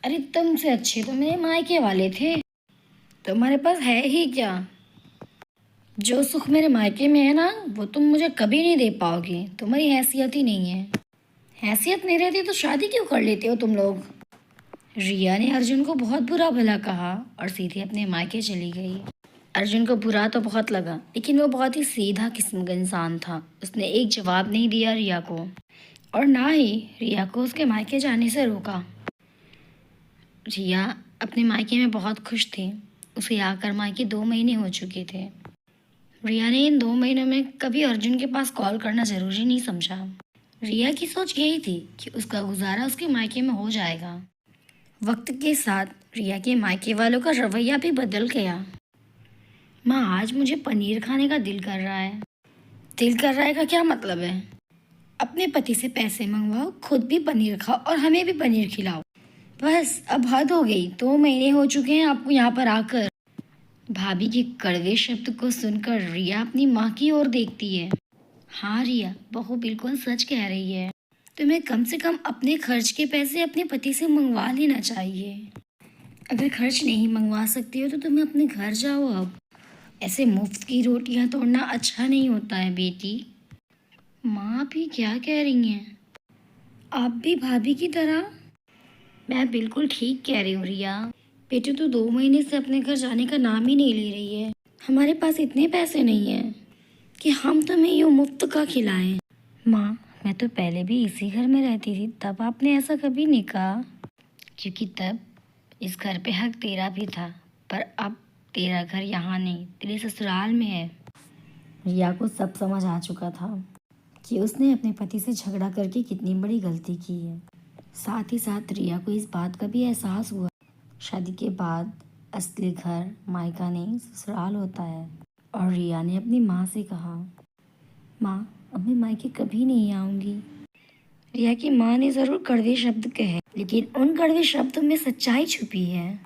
अरे तुमसे अच्छे तो मेरे मायके वाले थे। तुम्हारे पास है ही क्या? जो सुख मेरे मायके में है ना, वो तुम मुझे कभी नहीं दे पाओगे। तुम्हारी हैसियत ही नहीं है। हैसियत नहीं रहती तो शादी क्यों कर लेते हो तुम लोग? रिया ने अर्जुन को बहुत बुरा भला कहा और सीधे अपने मायके चली गई। अर्जुन को बुरा तो बहुत लगा, लेकिन वो बहुत ही सीधा किस्म का इंसान था। उसने एक जवाब नहीं दिया रिया को, और ना ही रिया को उसके मायके जाने से रोका। रिया अपने मायके में बहुत खुश थी। उसे आकर मायके 2 महीने हो चुके थे। रिया ने इन 2 महीनों में कभी अर्जुन के पास कॉल करना ज़रूरी नहीं समझा। रिया की सोच यही थी कि उसका गुजारा उसके मायके में हो जाएगा। वक्त के साथ रिया के मायके वालों का रवैया भी बदल गया। माँ, आज मुझे पनीर खाने का दिल कर रहा है। दिल कर रहा है का क्या मतलब है? अपने पति से पैसे मंगवाओ, खुद भी पनीर खाओ और हमें भी पनीर खिलाओ। बस अब हद हो गई। 2 महीने हो चुके हैं आपको यहाँ पर आकर। भाभी के कड़वे शब्द को सुनकर रिया अपनी माँ की ओर देखती है। हाँ रिया, बहू बिल्कुल सच कह रही है। तुम्हें कम से कम अपने खर्च के पैसे अपने पति से मंगवा लेना चाहिए। अगर खर्च नहीं मंगवा सकती हो तो तुम्हें अपने घर जाओ अब। ऐसे मुफ्त की रोटियां तोड़ना अच्छा नहीं होता है बेटी। माँ भी क्या कह रही हैं? आप भी भाभी की तरह? मैं बिल्कुल ठीक कह रही हूँ रिया। बेटी तो 2 महीने से अपने घर जाने का नाम ही नहीं ले रही है। हमारे पास इतने पैसे नहीं हैं कि हम तुम्हें यूँ मुफ्त का खिलाएं। माँ, मैं तो पहले भी इसी घर में रहती थी, तब आपने ऐसा कभी नहीं कहा। क्योंकि तब इस घर पे हक तेरा भी था, पर अब तेरा घर यहाँ नहीं, तेरे ससुराल में है। रिया को सब समझ आ चुका था कि उसने अपने पति से झगड़ा करके कितनी बड़ी गलती की है। साथ ही साथ रिया को इस बात का भी एहसास हुआ, शादी के बाद असली घर मायका नहीं ससुराल होता है। और रिया ने अपनी माँ से कहा, माँ, अब मैं मायके कभी नहीं आऊँगी। रिया की माँ ने ज़रूर कड़वे शब्द कहे, लेकिन उन कड़वे शब्दों में सच्चाई छुपी है।